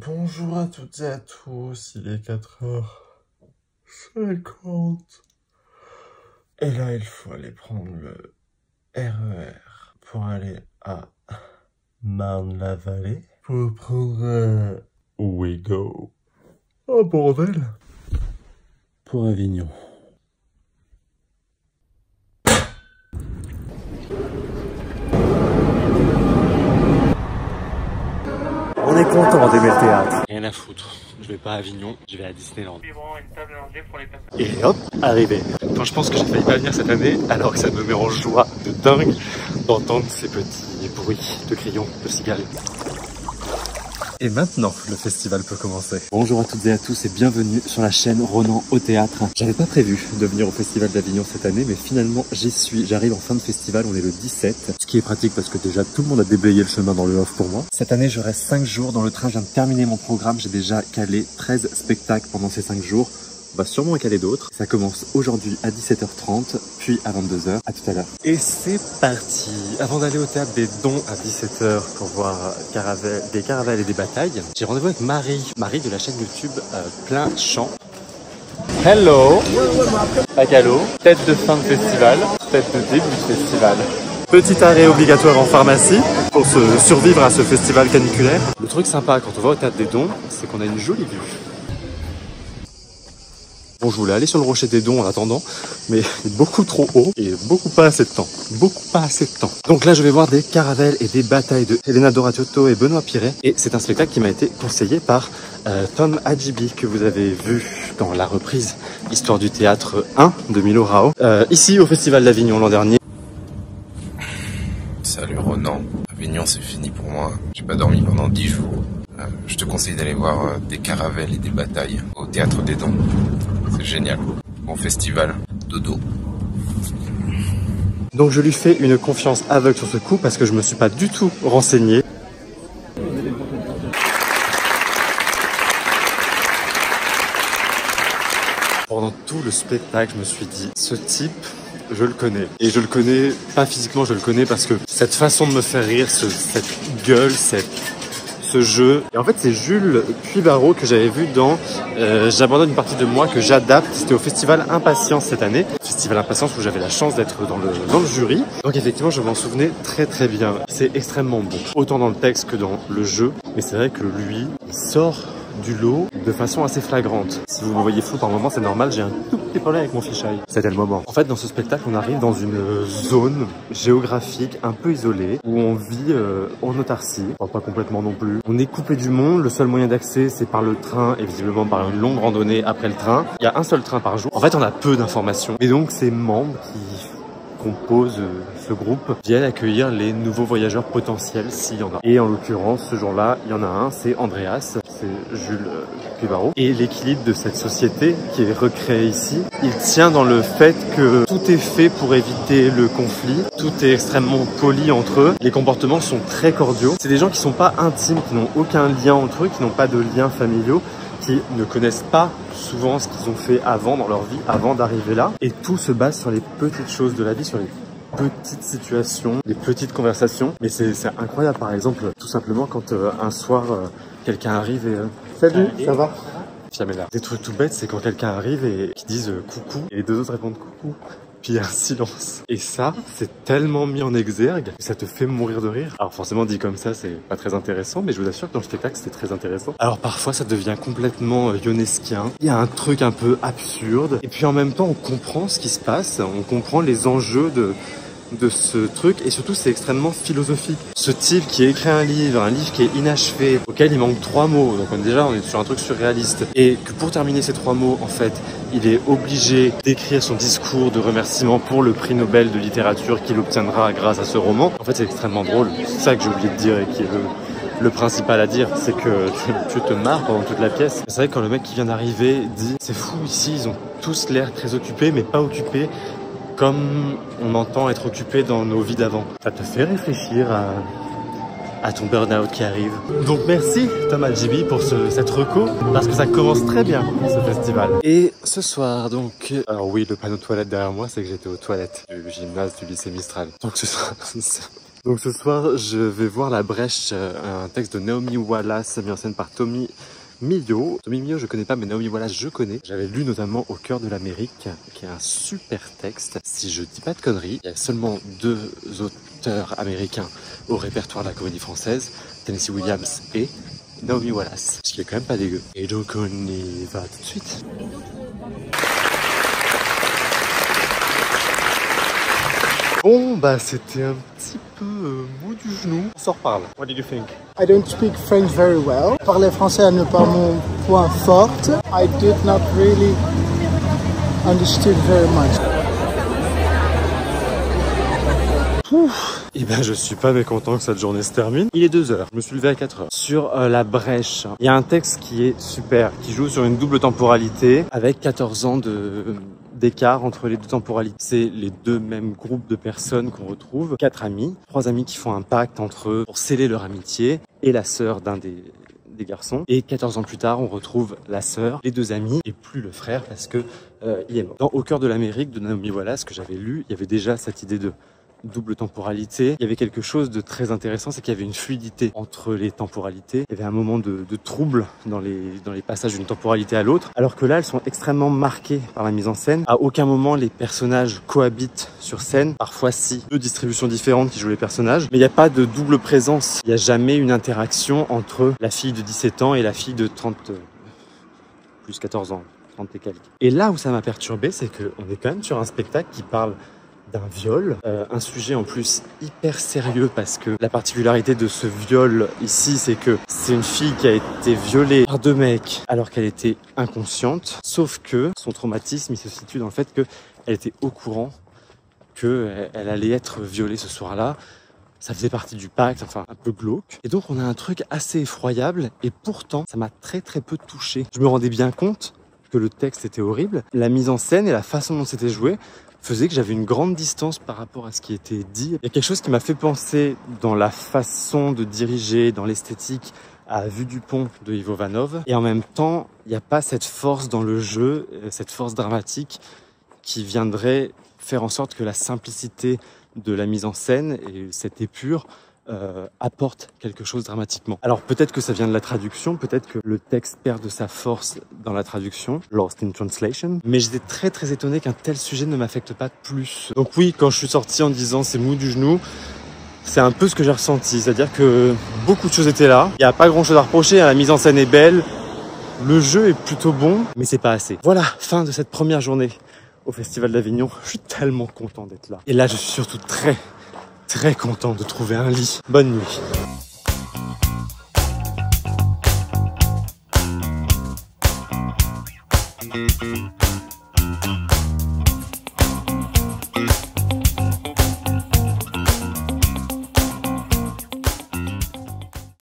Bonjour à toutes et à tous, il est 4h50. Et là, il faut aller prendre le RER pour aller à Marne-la-Vallée. Pour prendre Ouigo. Oh bordel. Pour Avignon. On est content d'aimer le théâtre. Rien à foutre, je vais pas à Avignon, je vais à Disneyland. Et hop, arrivé. Enfin, je pense que j'ai failli pas venir cette année, alors que ça me met en joie de dingue d'entendre ces petits bruits de crayons, de cigales. Et maintenant, le festival peut commencer. Bonjour à toutes et à tous et bienvenue sur la chaîne Ronan au théâtre. J'avais pas prévu de venir au festival d'Avignon cette année, mais finalement j'y suis. J'arrive en fin de festival, on est le 17. Ce qui est pratique parce que déjà tout le monde a déblayé le chemin dans le off pour moi. Cette année je reste 5 jours dans le train, je viens de terminer mon programme. J'ai déjà calé 13 spectacles pendant ces 5 jours. On va sûrement en caler d'autres. Ça commence aujourd'hui à 17h30, puis à 22h. À tout à l'heure. Et c'est parti. Avant d'aller au théâtre des dons à 17h pour voir des caravelles et des batailles, j'ai rendez-vous avec Marie de la chaîne YouTube Plein Champ. Hello. Pacalo, tête de fin de festival, tête de début de festival. Petit arrêt obligatoire en pharmacie pour survivre à ce festival caniculaire. Le truc sympa quand on va au théâtre des dons, c'est qu'on a une jolie vue. Bon, je voulais aller sur le rocher des dons en attendant, mais beaucoup trop haut et beaucoup pas assez de temps. Beaucoup pas assez de temps. Donc là, je vais voir des caravelles et des batailles de Elena Doratiotto et Benoît Piret. Et c'est un spectacle qui m'a été conseillé par Tom Hadjibi, que vous avez vu dans la reprise Histoire du théâtre 1 de Milo Rao, ici au Festival d'Avignon l'an dernier. Salut Ronan, Avignon c'est fini pour moi, j'ai pas dormi pendant 10 jours. Je te conseille d'aller voir des caravelles et des batailles au Théâtre des Dons. C'est génial. Bon festival, dodo. Donc je lui fais une confiance aveugle sur ce coup parce que je me suis pas du tout renseigné. Pendant tout le spectacle, je me suis dit, ce type, je le connais. Et je le connais, pas physiquement, je le connais parce que cette façon de me faire rire, cette gueule, ce jeu. Et en fait, c'est Jules Cuibaro que j'avais vu dans J'abandonne une partie de moi que j'adapte. C'était au Festival Impatience cette année. Festival Impatience où j'avais la chance d'être dans le jury. Donc effectivement, je m'en souvenais très très bien. C'est extrêmement bon. Autant dans le texte que dans le jeu. Mais c'est vrai que lui, il sort du lot de façon assez flagrante. Si vous me voyez flou par moment, c'est normal, j'ai un tout petit problème avec mon fisheye. C'était le moment. En fait, dans ce spectacle, on arrive dans une zone géographique un peu isolée où on vit en autarcie. Enfin, pas complètement non plus. On est coupé du monde, le seul moyen d'accès, c'est par le train et visiblement par une longue randonnée après le train. Il y a un seul train par jour. En fait, on a peu d'informations. Et donc, ces membres qui composent ce groupe viennent accueillir les nouveaux voyageurs potentiels s'il y en a. Et en l'occurrence, ce jour-là, il y en a un, c'est Andreas, c'est Jules Cuibaro. Et l'équilibre de cette société qui est recréée ici, il tient dans le fait que tout est fait pour éviter le conflit, tout est extrêmement poli entre eux, les comportements sont très cordiaux. C'est des gens qui sont pas intimes, qui n'ont aucun lien entre eux, qui n'ont pas de liens familiaux, qui ne connaissent pas souvent ce qu'ils ont fait avant dans leur vie, avant d'arriver là. Et tout se base sur les petites choses de la vie, sur les petites situations, les petites conversations. Mais c'est incroyable, par exemple, tout simplement quand un soir, quelqu'un arrive et... Salut, ça va? Fiamela. Des trucs tout bêtes, c'est quand quelqu'un arrive et qui disent coucou, et les deux autres répondent coucou. Puis il y a un silence. Et ça, c'est tellement mis en exergue que ça te fait mourir de rire. Alors forcément, dit comme ça, c'est pas très intéressant, mais je vous assure que dans le spectacle, c'était très intéressant. Alors parfois, ça devient complètement ionesquien. Il y a un truc un peu absurde. Et puis en même temps, on comprend ce qui se passe. On comprend les enjeux de ce truc, et surtout c'est extrêmement philosophique. Ce type qui a écrit un livre qui est inachevé, auquel il manque 3 mots, donc déjà on est sur un truc surréaliste, et que pour terminer ces 3 mots, en fait, il est obligé d'écrire son discours de remerciement pour le prix Nobel de littérature qu'il obtiendra grâce à ce roman. En fait, c'est extrêmement drôle. C'est ça que j'ai oublié de dire et qui est le principal à dire, c'est que tu te marres pendant toute la pièce. C'est vrai que quand le mec qui vient d'arriver dit « C'est fou, ici, ils ont tous l'air très occupés, mais pas occupés comme on entend être occupé dans nos vies d'avant. » Ça te fait réfléchir à ton burn-out qui arrive. Donc merci Tom Hadjibi pour cette reco, parce que ça commence très bien ce festival. Et ce soir donc... Alors oui, le panneau toilette derrière moi, c'est que j'étais aux toilettes du gymnase du lycée Mistral. Donc ce soir... Donc ce soir, je vais voir La Brèche, un texte de Naomi Wallace mis en scène par Tommy Millo. Tommy Millo, je connais pas, mais Naomi Wallace, je connais. J'avais lu notamment Au cœur de l'Amérique, qui est un super texte. Si je dis pas de conneries, il y a seulement 2 auteurs américains au répertoire de la comédie française, Tennessee Williams et Naomi Wallace, ce qui est quand même pas dégueu. Et donc on y va tout de suite. Bon, bah c'était un petit peu mou du genou. On s'en reparle. What did you think? I don't speak French very well. Parler français n'est pas mon point fort. I did not really understood very much. Et ben je suis pas mécontent que cette journée se termine. Il est 2 heures, je me suis levé à 4 heures. Sur La Brèche, il y a un texte qui est super, qui joue sur une double temporalité avec 14 ans d'écart entre les 2 temporalités. C'est les 2 mêmes groupes de personnes qu'on retrouve, 4 amis, 3 amis qui font un pacte entre eux pour sceller leur amitié et la sœur d'un des garçons. Et 14 ans plus tard, on retrouve la sœur, les 2 amis et plus le frère parce que il est mort. Dans Au cœur de l'Amérique de Naomi Wallace, que j'avais lu, il y avait déjà cette idée de double temporalité. Il y avait quelque chose de très intéressant, c'est qu'il y avait une fluidité entre les temporalités. Il y avait un moment de trouble dans les passages d'une temporalité à l'autre, alors que là, elles sont extrêmement marquées par la mise en scène. À aucun moment, les personnages cohabitent sur scène. Parfois, si, 2 distributions différentes qui jouent les personnages, mais il n'y a pas de double présence. Il n'y a jamais une interaction entre la fille de 17 ans et la fille de 30, plus 14 ans, 30 et quelques. Et là où ça m'a perturbé, c'est qu'on est quand même sur un spectacle qui parle d'un viol, un sujet en plus hyper sérieux parce que la particularité de ce viol ici, c'est que c'est une fille qui a été violée par 2 mecs alors qu'elle était inconsciente, sauf que son traumatisme il se situe dans le fait qu'elle était au courant qu'elle allait être violée ce soir-là. Ça faisait partie du pacte, enfin un peu glauque. Et donc on a un truc assez effroyable et pourtant ça m'a très peu touché. Je me rendais bien compte que le texte était horrible, la mise en scène et la façon dont c'était joué faisait que j'avais une grande distance par rapport à ce qui était dit. Il y a quelque chose qui m'a fait penser dans la façon de diriger, dans l'esthétique, à Vue du Pont de Ivo Vanov. Et en même temps, il n'y a pas cette force dans le jeu, cette force dramatique qui viendrait faire en sorte que la simplicité de la mise en scène et cette épure apporte quelque chose dramatiquement. Alors peut-être que ça vient de la traduction, peut-être que le texte perd de sa force dans la traduction, lost in translation, mais j'étais très étonné qu'un tel sujet ne m'affecte pas plus. Donc oui, quand je suis sorti en disant c'est mou du genou, c'est un peu ce que j'ai ressenti, c'est-à-dire que beaucoup de choses étaient là, il n'y a pas grand chose à reprocher, la mise en scène est belle, le jeu est plutôt bon, mais c'est pas assez. Voilà, fin de cette première journée au Festival d'Avignon, je suis tellement content d'être là. Et là je suis surtout très content de trouver un lit. Bonne nuit.